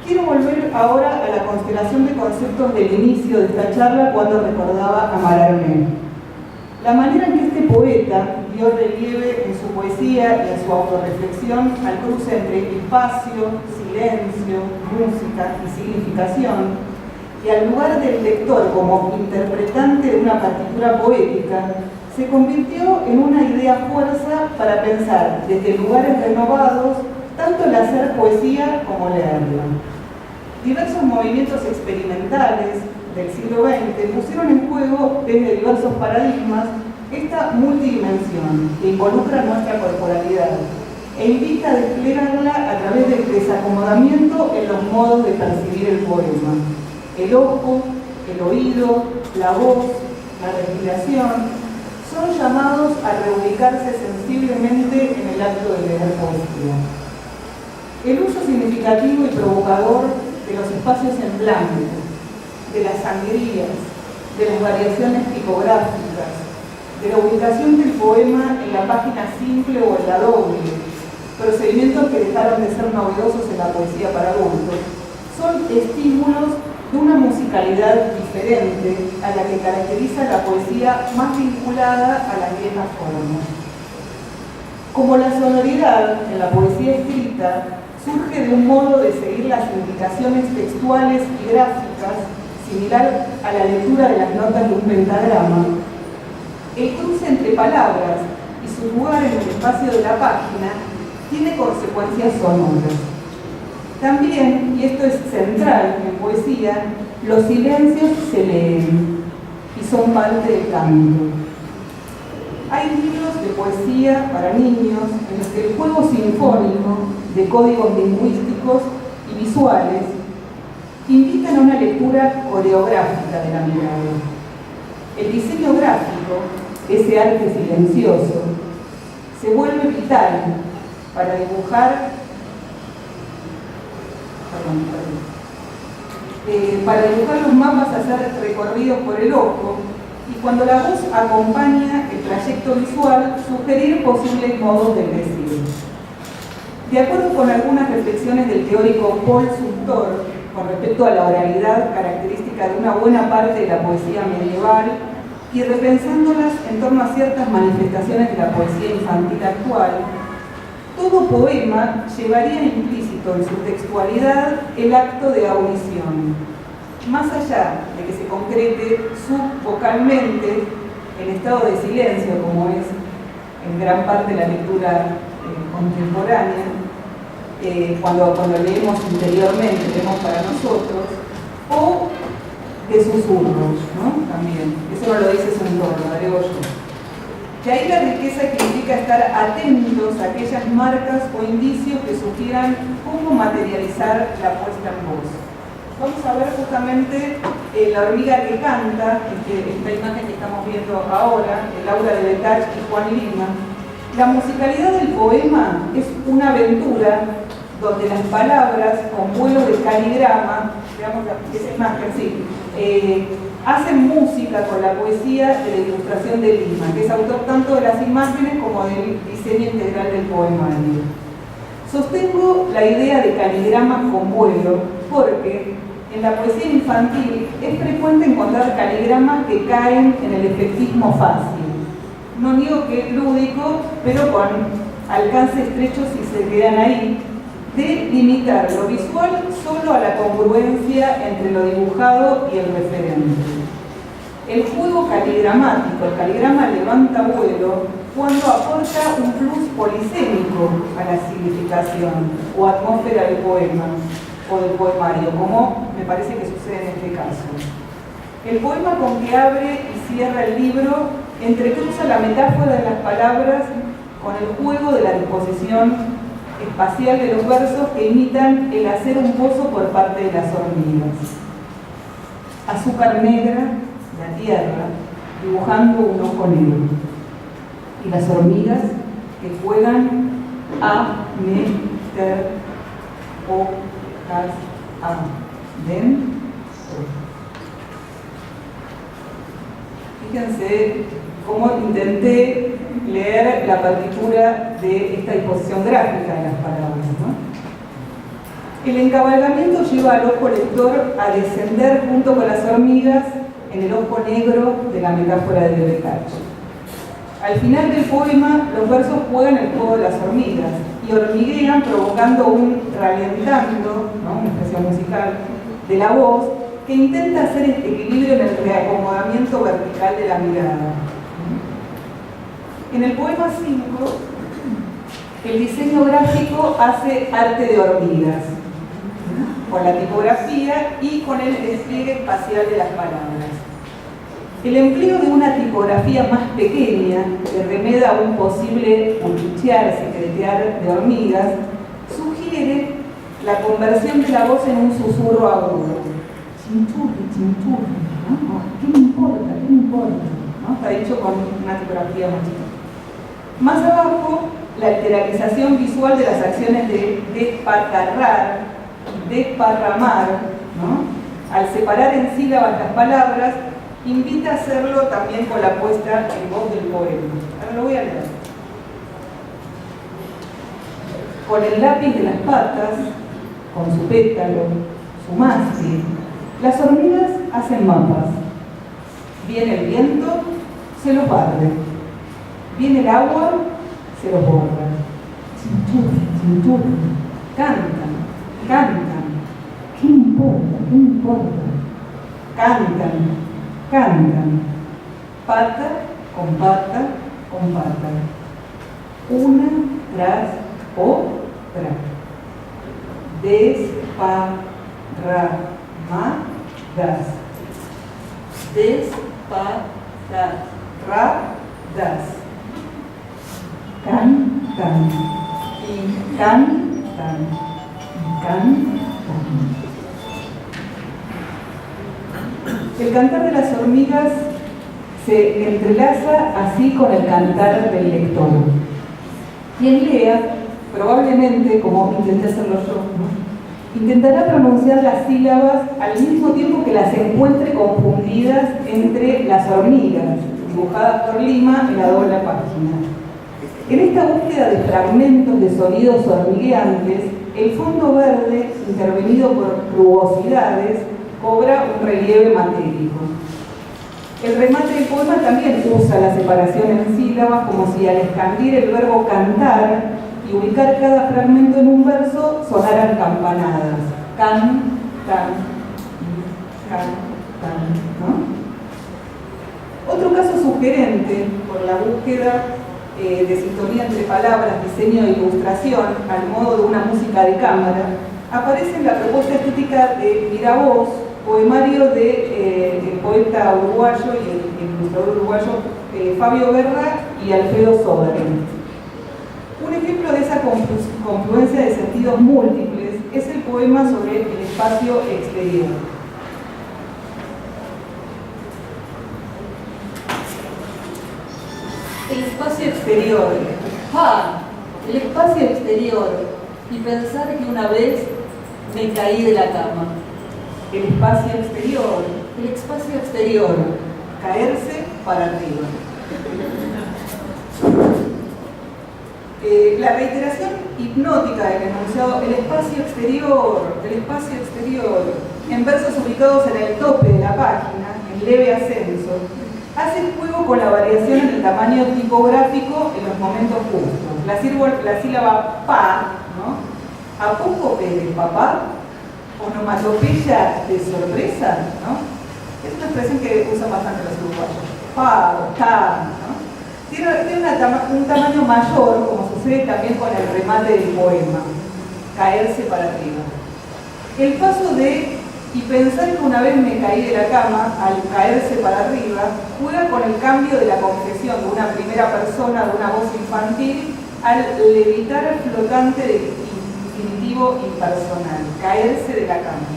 Quiero volver ahora a la constelación de conceptos del inicio de esta charla cuando recordaba a Mallarmé. La manera en que este poeta dio relieve en su poesía y en su autorreflexión al cruce entre espacio, silencio, música y significación, y al lugar del lector como interpretante de una partitura poética, se convirtió en una idea fuerza para pensar desde lugares renovados tanto el hacer poesía como leerla. Diversos movimientos experimentales del siglo XX pusieron en juego desde diversos paradigmas esta multidimensión que involucra nuestra corporalidad e invita a desplegarla a través del desacomodamiento en los modos de percibir el poema. El ojo, el oído, la voz, la respiración son llamados a reubicarse sensiblemente en el acto de leer poesía. El uso significativo y provocador de los espacios en blanco, de las sangrías, de las variaciones tipográficas, de la ubicación del poema en la página simple o en la doble, procedimientos que dejaron de ser novedosos en la poesía para adultos, son estímulos de una musicalidad diferente a la que caracteriza la poesía más vinculada a las viejas formas. Como la sonoridad en la poesía escrita surge de un modo de seguir las indicaciones textuales y gráficas similar a la lectura de las notas de un pentagrama, el cruce entre palabras y su lugar en el espacio de la página tiene consecuencias sonoras. También, y esto es central en poesía, los silencios se leen y son parte del canto. Hay libros de poesía para niños en los que el juego sinfónico de códigos lingüísticos y visuales invitan a una lectura coreográfica de la mirada. El diseño gráfico, ese arte silencioso, se vuelve vital para dibujar los mapas a ser recorridos por el ojo y cuando la voz acompaña el trayecto visual, sugerir posibles modos de decir. De acuerdo con algunas reflexiones del teórico Paul Sumter con respecto a la oralidad característica de una buena parte de la poesía medieval y repensándolas en torno a ciertas manifestaciones de la poesía infantil actual, todo poema llevaría implícito en su textualidad el acto de audición, más allá de que se concrete subvocalmente en estado de silencio, como es en gran parte la lectura contemporánea, cuando leemos interiormente, leemos para nosotros, o de susurros, ¿no? También, eso no lo dice Sumter, lo agrego yo. De ahí la riqueza que implica estar atentos a aquellas marcas o indicios que sugieran cómo materializar la puesta en voz. Vamos a ver justamente la hormiga que canta, esta imagen que estamos viendo ahora, de Laura de Betach y Juan Lima. La musicalidad del poema es una aventura donde las palabras, con vuelo de caligrama, veamos esa imagen, sí, hacen música con la poesía de la ilustración de Lima, que es autor tanto de las imágenes como del diseño integral del poemario. Sostengo la idea de caligrama con vuelo porque en la poesía infantil es frecuente encontrar caligramas que caen en el efectismo fácil. No digo que es lúdico, pero con alcance estrecho si se quedan ahí, de limitar lo visual solo a la congruencia entre lo dibujado y el referente. El juego caligramático, el caligrama levanta vuelo cuando aporta un plus polisémico a la significación o atmósfera del poema o del poemario, como me parece que sucede en este caso. El poema con que abre y cierra el libro entrecruza la metáfora de las palabras con el juego de la disposición espacial de los versos que imitan el hacer un pozo por parte de las hormigas. Azúcar negra, la tierra, dibujando un ojo negro. Y las hormigas que juegan a, me, ter, o, cas, a, den, fíjense cómo intenté leer la partitura de esta disposición gráfica de las palabras, ¿no? El encabalgamiento lleva al ojo lector a descender junto con las hormigas en el ojo negro de la metáfora de Bretach. Al final del poema, los versos juegan el juego de las hormigas y hormiguean provocando un ralentando, ¿no?, una expresión musical, de la voz que intenta hacer este equilibrio en el reacomodamiento vertical de la mirada. En el poema 5, el diseño gráfico hace arte de hormigas, con la tipografía y con el despliegue espacial de las palabras. El empleo de una tipografía más pequeña que remeda a un posible cuchichear, secretear de hormigas, sugiere la conversión de la voz en un susurro agudo. Chinchurri, chinchurri, ¿no? ¿Qué me importa? ¿Qué me importa? ¿No? Está dicho con una tipografía más chica. Más abajo, la alterarización visual de las acciones de despatarrar, desparramar, ¿no?, al separar en sílabas las palabras, invita a hacerlo también con la puesta en voz del poema. Ahora lo voy a leer. Con el lápiz de las patas, con su pétalo, su mástil, las hormigas hacen mapas. Viene el viento, se los barre. Viene el agua, se los borra. Chinchurri, chinchurri. Cantan, cantan. ¿Qué importa? ¿Qué importa? Cantan, cantan. Pata con pata con pata. Una tras otra. Desparramadas. Desparramadas. Cantan. Y cantan. Y cantan. El cantar de las hormigas se entrelaza así con el cantar del lector. Quien lea, probablemente, como intenté hacerlo yo, ¿no?, intentará pronunciar las sílabas al mismo tiempo que las encuentre confundidas entre las hormigas, dibujadas por Lima en la doble página. En esta búsqueda de fragmentos de sonidos hormigueantes, el fondo verde, intervenido por rugosidades, cobra un relieve matérico. El remate del poema también usa la separación en sílabas, como si al expandir el verbo cantar y ubicar cada fragmento en un verso sonaran campanadas. Can, can, can, can, ¿no? Otro caso sugerente por la búsqueda de sintonía entre palabras, diseño e ilustración, al modo de una música de cámara, aparece en la propuesta estética de Miravoz, poemario del poeta uruguayo y el ilustrador uruguayo Fabio Guerra y Alfredo Soderling. Un ejemplo de esa confluencia de sentidos múltiples es el poema sobre el espacio exterior. El espacio exterior. El espacio exterior. Y pensar que una vez me caí de la cama. El espacio exterior. El espacio exterior. Caerse para arriba. La reiteración hipnótica del enunciado el espacio exterior, en versos ubicados en el tope de la página, en leve ascenso, hace juego con la variación en el tamaño tipográfico en los momentos justos. La sílaba pa, ¿no? ¿A poco Pérez, papá? Onomatopeya de sorpresa, ¿no? Es una expresión que usan bastante los uruguayos. Pa, ta, ¿no? Tiene un tamaño mayor, como sucede también con el remate del poema, caerse para arriba. El paso de y pensar que una vez me caí de la cama, al caerse para arriba, juega con el cambio de la confesión de una primera persona, de una voz infantil, al levitar flotante de infinitivo impersonal, caerse de la cama.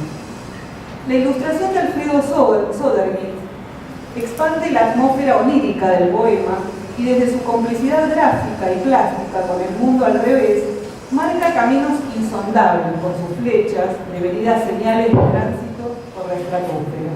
La ilustración de Alfredo Soderling expande la atmósfera onírica del poema y desde su complicidad gráfica y plástica con el mundo al revés, marca caminos insondables con sus flechas, devenidas señales de tránsito por la estratosfera.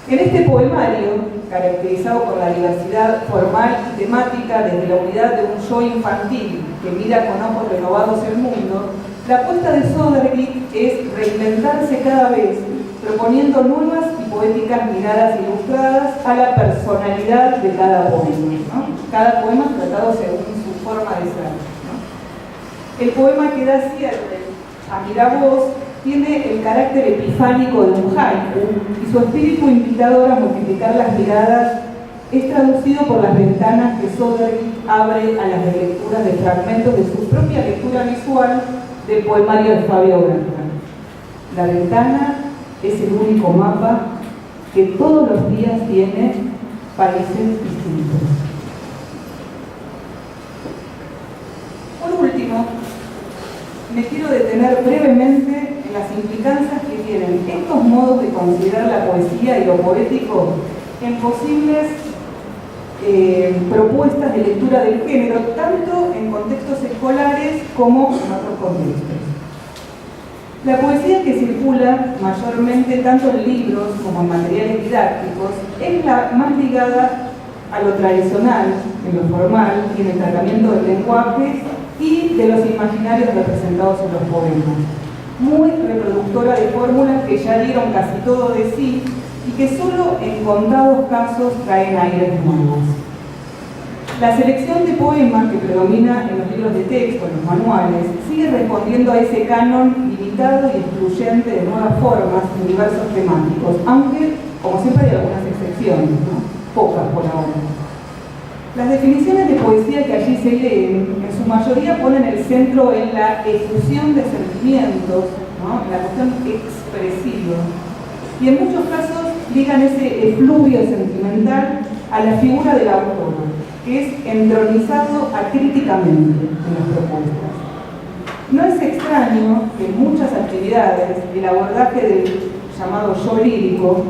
En este poemario, caracterizado por la diversidad formal y temática desde la unidad de un yo infantil que mira con ojos renovados el mundo, La apuesta de Söderqvist es reinventarse cada vez, proponiendo nuevas y poéticas miradas ilustradas a la personalidad de cada poema, ¿no? Cada poema tratado según su forma de ser, ¿no? El poema que da cierre a Miravoz tiene el carácter epifánico de un haiku y su espíritu invitador a multiplicar las miradas es traducido por las ventanas que Söderqvist abre a las relecturas de fragmentos de su propia lectura visual del poemario de Fabio Granca. La ventana es el único mapa que todos los días tiene países distintos. Por último, me quiero detener brevemente en las implicancias que tienen estos modos de considerar la poesía y lo poético en posibles propuestas de lectura del género, tanto en contextos escolares como en otros contextos. La poesía que circula mayormente tanto en libros como en materiales didácticos es la más ligada a lo tradicional, en lo formal y en el tratamiento del lenguaje y de los imaginarios representados en los poemas. Muy reproductora de fórmulas que ya dieron casi todo de sí y que solo en contados casos traen aires nuevos. La selección de poemas que predomina en los libros de texto, en los manuales, sigue respondiendo a ese canon limitado y excluyente de nuevas formas y diversos temáticos, aunque, como siempre, hay algunas excepciones, ¿no? Pocas por ahora. Las definiciones de poesía que allí se leen, en su mayoría ponen el centro en la efusión de sentimientos, ¿no? En la cuestión expresiva, y en muchos casos ligan ese efluvio sentimental a la figura del autor, que es entronizado acríticamente en las propuestas. No es extraño que en muchas actividades el abordaje del llamado yo lírico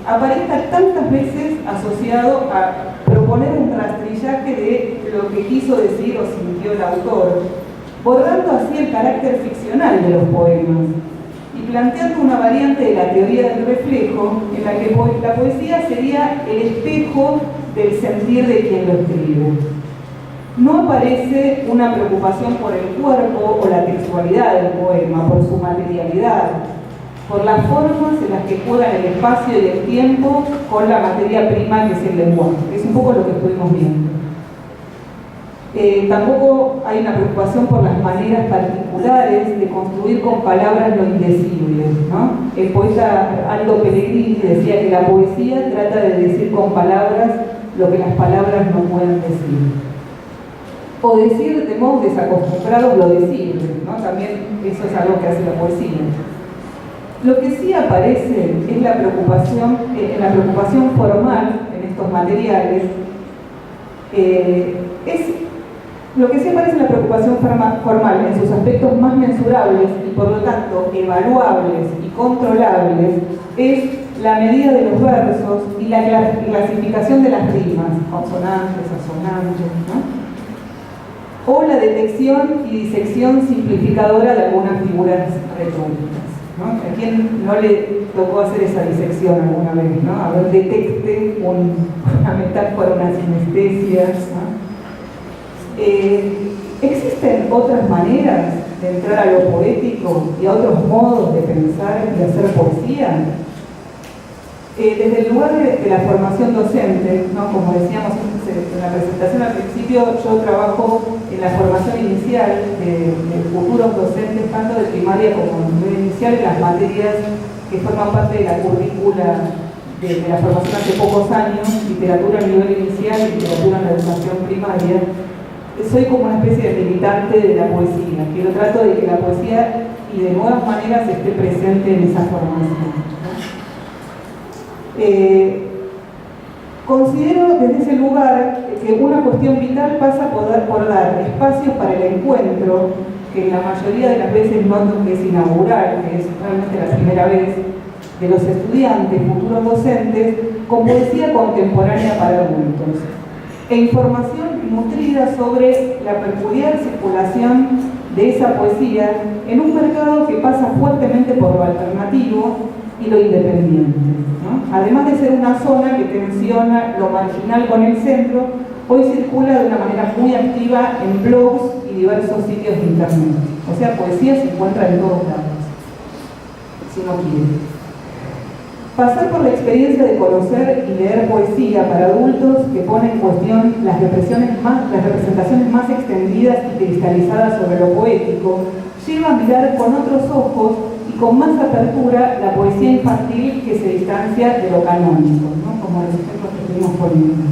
aparezca tantas veces asociado a proponer un rastrillaje de lo que quiso decir o sintió el autor, borrando así el carácter ficcional de los poemas y planteando una variante de la teoría del reflejo en la que la poesía sería el espejo del sentir de quien lo escribe. No aparece una preocupación por el cuerpo o la textualidad del poema, por su materialidad, por las formas en las que juegan el espacio y el tiempo con la materia prima que es el lenguaje. Es un poco lo que estuvimos viendo. Tampoco hay una preocupación por las maneras particulares de construir con palabras lo indecible, ¿no? El poeta Aldo Pellegrini decía que la poesía trata de decir con palabras lo que las palabras no pueden decir. O decir de modos desacostumbrados lo decible, ¿no? También eso es algo que hace la poesía. Lo que sí aparece es la preocupación formal en estos materiales. Lo que sí aparece en la preocupación formal en sus aspectos más mensurables y por lo tanto evaluables y controlables es la medida de los versos y la clasificación de las rimas, consonantes, asonantes, ¿no? O la detección y disección simplificadora de algunas figuras retóricas, ¿no? ¿A quién no le tocó hacer esa disección alguna vez, ¿no? A ver, detecte una metáfora, una sinestesia, ¿no? ¿Existen otras maneras de entrar a lo poético y a otros modos de pensar y hacer poesía? Desde el lugar de la formación docente, ¿no? Como decíamos en la presentación al principio, yo trabajo en la formación inicial de futuros docentes, tanto de primaria como de nivel inicial, en las materias que forman parte de la currícula de la formación hace pocos años, literatura a nivel inicial y literatura en la educación primaria. Soy como una especie de militante de la poesía, que lo trato de que la poesía y de nuevas maneras esté presente en esa formación. Considero desde ese lugar que una cuestión vital pasa por dar espacios para el encuentro, que la mayoría de las veces noto que es inaugural, que es realmente la primera vez, de los estudiantes, futuros docentes, con poesía contemporánea para adultos, e información nutrida sobre la peculiar circulación de esa poesía en un mercado que pasa fuertemente por lo alternativo y lo independiente, ¿no? Además de ser una zona que tensiona lo marginal con el centro, hoy circula de una manera muy activa en blogs y diversos sitios de internet. O sea, poesía se encuentra en todos lados, si no quiere. Pasar por la experiencia de conocer y leer poesía para adultos que pone en cuestión las representaciones más extendidas y cristalizadas sobre lo poético, lleva a mirar con otros ojos y con más apertura la poesía infantil que se distancia de lo canónico, ¿no? Como los ejemplos que estuvimos poniendo.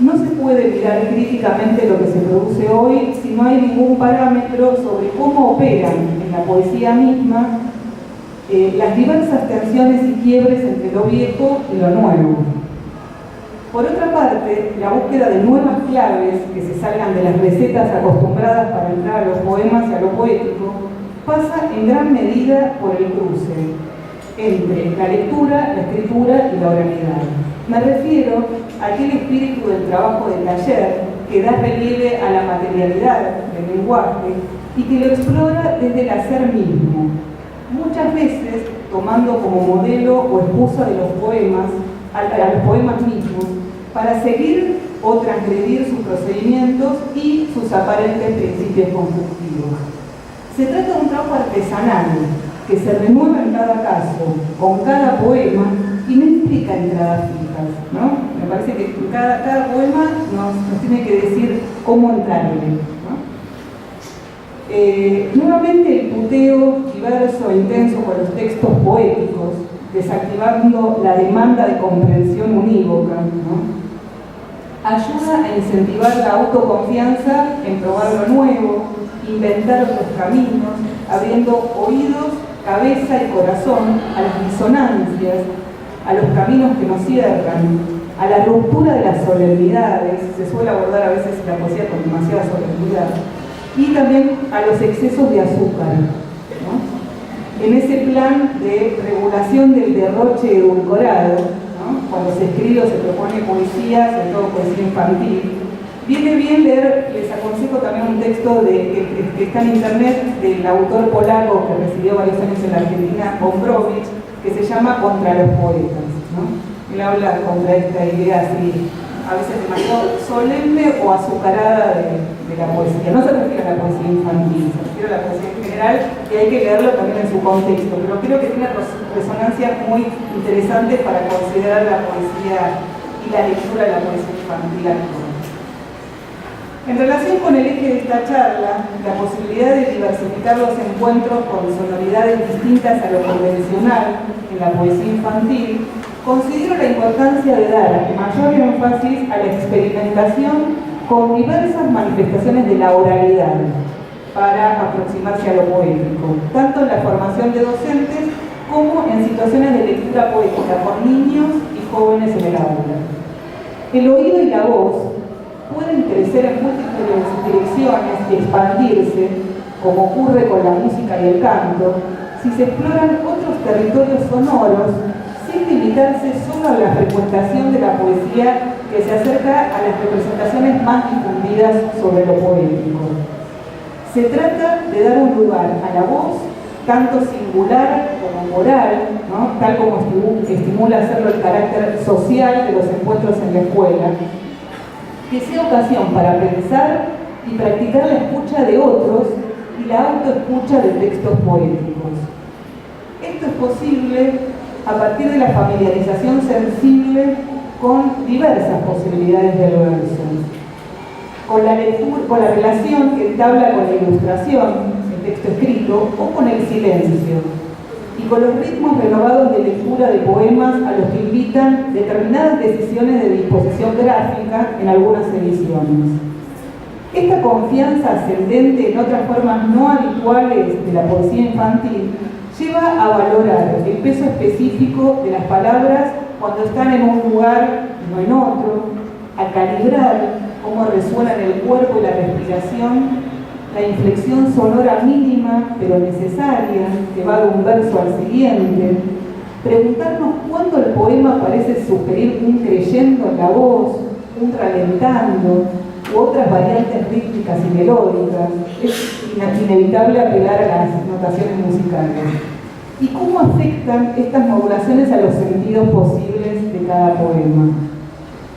No se puede mirar críticamente lo que se produce hoy si no hay ningún parámetro sobre cómo operan en la poesía misma las diversas tensiones y quiebres entre lo viejo y lo nuevo. Por otra parte, la búsqueda de nuevas claves que se salgan de las recetas acostumbradas para entrar a los poemas y a lo poético pasa en gran medida por el cruce entre la lectura, la escritura y la oralidad. Me refiero a aquel espíritu del trabajo de taller que da relieve a la materialidad del lenguaje y que lo explora desde el hacer mismo, muchas veces tomando como modelo o excusa de los poemas, a los poemas mismos, para seguir o transgredir sus procedimientos y sus aparentes principios constructivos. Se trata de un trabajo artesanal que se renueva en cada caso, con cada poema, y no implica entradas fijas, ¿no? Me parece que cada poema nos tiene que decir cómo entrarle, ¿no? Nuevamente el puteo diverso e intenso con los textos poéticos, desactivando la demanda de comprensión unívoca, ¿no? Ayuda a incentivar la autoconfianza en probar lo nuevo, inventar otros caminos, abriendo oídos, cabeza y corazón a las disonancias, a los caminos que nos cierran, a la ruptura de las solemnidades. Se suele abordar a veces la poesía con demasiada solemnidad, y también a los excesos de azúcar, ¿no? En ese plan de regulación del derroche edulcorado, ¿no? Cuando se escribe o se propone poesía, sobre todo poesía infantil, viene bien leer. Les aconsejo también un texto que está en internet del autor polaco que residió varios años en la Argentina, Gombrowicz, que se llama Contra los poetas, ¿no? Él habla contra esta idea así, a veces demasiado solemne o azucarada de la poesía. No se refiere a la poesía infantil, se refiere a la poesía en general, y hay que leerlo también en su contexto, pero creo que tiene resonancias muy interesantes para considerar la poesía y la lectura de la poesía infantil actual. En relación con el eje de esta charla, la posibilidad de diversificar los encuentros con sonoridades distintas a lo convencional en la poesía infantil, considero la importancia de dar mayor énfasis a la experimentación con diversas manifestaciones de la oralidad para aproximarse a lo poético, tanto en la formación de docentes como en situaciones de lectura poética con niños y jóvenes en el aula. El oído y la voz pueden crecer en múltiples direcciones y expandirse, como ocurre con la música y el canto, si se exploran otros territorios sonoros sin limitarse solo a la frecuentación de la poesía que se acerca a las representaciones más difundidas sobre lo poético. Se trata de dar un lugar a la voz, tanto singular como moral, ¿no? Tal como estimula hacerlo el carácter social de los encuentros en la escuela, que sea ocasión para pensar y practicar la escucha de otros y la autoescucha de textos poéticos. Esto es posible a partir de la familiarización sensible con diversas posibilidades del verso, con la lectura, con la relación que entabla con la ilustración, el texto escrito, o con el silencio, y con los ritmos renovados de lectura de poemas a los que invitan determinadas decisiones de disposición gráfica en algunas ediciones. Esta confianza ascendente en otras formas no habituales de la poesía infantil lleva a valorar el peso específico de las palabras cuando están en un lugar y no en otro, a calibrar cómo resuenan el cuerpo y la respiración, la inflexión sonora mínima pero necesaria que va de un verso al siguiente, preguntarnos cuándo el poema parece sugerir un creyendo en la voz, un ralentando u otras variantes rítmicas y melódicas. Es inevitable apelar a las notaciones musicales. ¿Y cómo afectan estas modulaciones a los sentidos posibles de cada poema?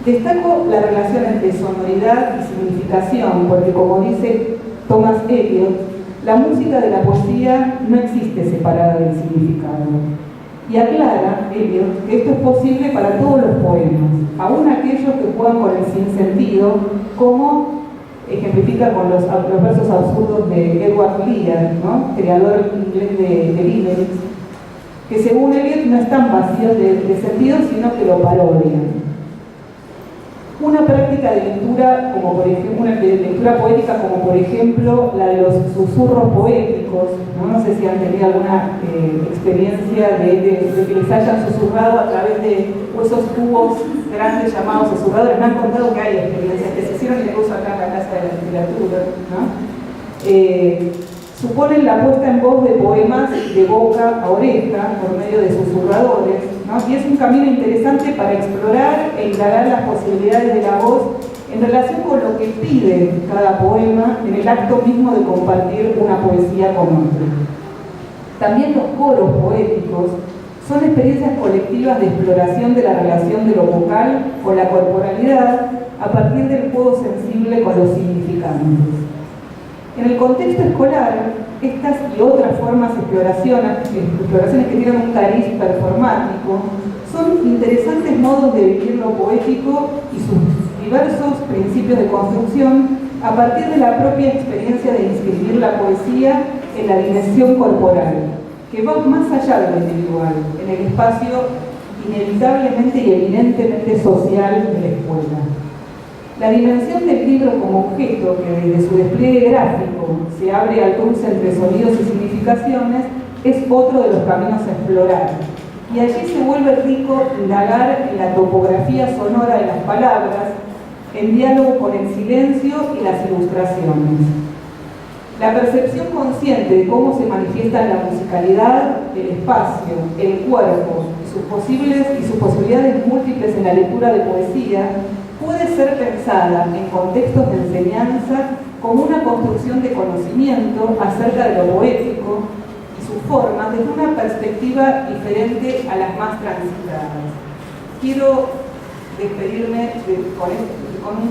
Destaco la relación entre sonoridad y significación, porque como dice Thomas Eliot, la música de la poesía no existe separada del significado. Y aclara Eliot que esto es posible para todos los poemas, aún aquellos que juegan con el sinsentido, como ejemplifica con los versos absurdos de Edward Lear, ¿no? Creador inglés de limericks, que según Eliot no están vacíos de sentido, sino que lo parodian. Una práctica de lectura, como por ejemplo, una de lectura poética, como por ejemplo la de los susurros poéticos, no sé si han tenido alguna experiencia de que les hayan susurrado a través de esos tubos grandes llamados susurradores. Me han contado que hay experiencias que se hicieron incluso acá en la Casa de la Literatura, ¿no? Suponen la puesta en voz de poemas de boca a oreja por medio de susurradores, ¿no? Y es un camino interesante para explorar e indagar las posibilidades de la voz en relación con lo que pide cada poema en el acto mismo de compartir una poesía con otro. También los coros poéticos son experiencias colectivas de exploración de la relación de lo vocal con la corporalidad a partir del juego sensible con los significantes. En el contexto escolar, estas y otras formas de exploraciones que tienen un cariz performático son interesantes modos de vivir lo poético y sus diversos principios de construcción a partir de la propia experiencia de inscribir la poesía en la dimensión corporal, que va más allá de lo individual, en el espacio inevitablemente y evidentemente social de la escuela. La dimensión del libro como objeto, que desde su despliegue gráfico se abre al cruce entre sonidos y significaciones, es otro de los caminos a explorar. Y allí se vuelve rico indagar en la topografía sonora de las palabras, en diálogo con el silencio y las ilustraciones. La percepción consciente de cómo se manifiesta la musicalidad, el espacio, el cuerpo y sus posibilidades múltiples en la lectura de poesía puede ser pensada en contextos de enseñanza como una construcción de conocimiento acerca de lo poético y sus formas desde una perspectiva diferente a las más transitadas. Quiero despedirme con un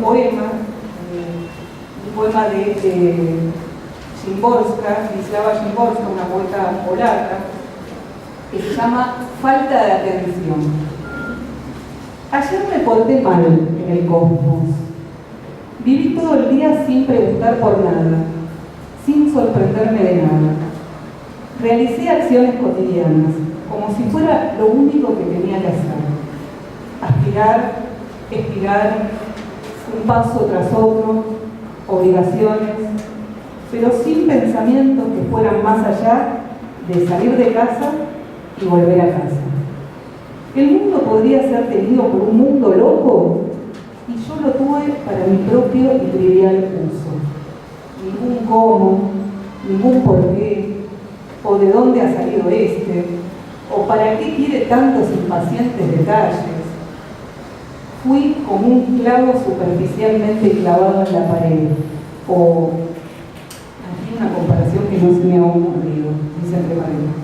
poema de Szymborska, Wisława Szymborska, una poeta polaca, que se llama Falta de atención. Ayer me porté mal en el cosmos. Viví todo el día sin preguntar por nada, sin sorprenderme de nada. Realicé acciones cotidianas, como si fuera lo único que tenía que hacer. Aspirar, expirar, un paso tras otro, obligaciones, pero sin pensamientos que fueran más allá de salir de casa y volver a casa. El mundo podría ser tenido por un mundo loco y yo lo tuve para mi propio y trivial uso. Ningún cómo, ningún por qué, o de dónde ha salido o para qué quiere tantos impacientes detalles. Fui como un clavo superficialmente clavado en la pared, o aquí una comparación que no se me ha ocurrido, dice entre paréntesis.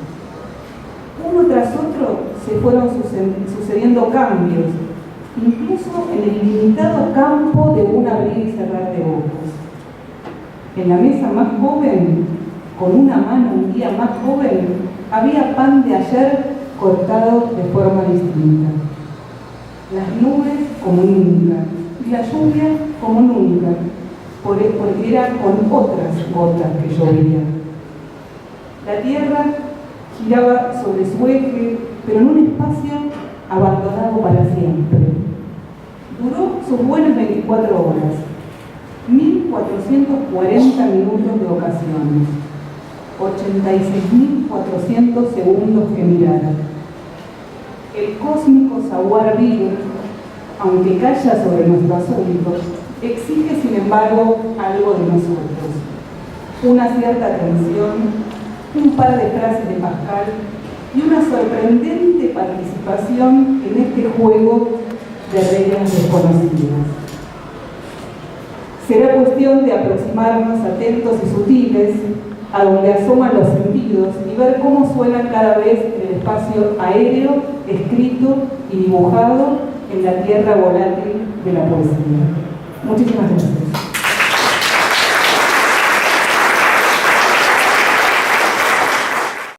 Uno tras otro se fueron sucediendo cambios, incluso en el limitado campo de un abrir y cerrar de ojos. En la mesa más joven, con una mano un día más joven, había pan de ayer cortado de forma distinta. Las nubes como nunca, y la lluvia como nunca, porque era con otras gotas que llovían. La tierra giraba sobre su eje, pero en un espacio abandonado para siempre. Duró sus buenas 24 horas, 1440 minutos de ocasiones, 86.400 segundos que miraron. El cósmico saguar vivo, aunque calla sobre nuestro asunto, exige sin embargo algo de nosotros. Una cierta atención, un par de frases de Pascal y una sorprendente participación en este juego de reglas desconocidas. Será cuestión de aproximarnos atentos y sutiles a donde asoman los sentidos y ver cómo suenan cada vez en el espacio aéreo, escrito y dibujado en la tierra volátil de la poesía. Muchísimas gracias.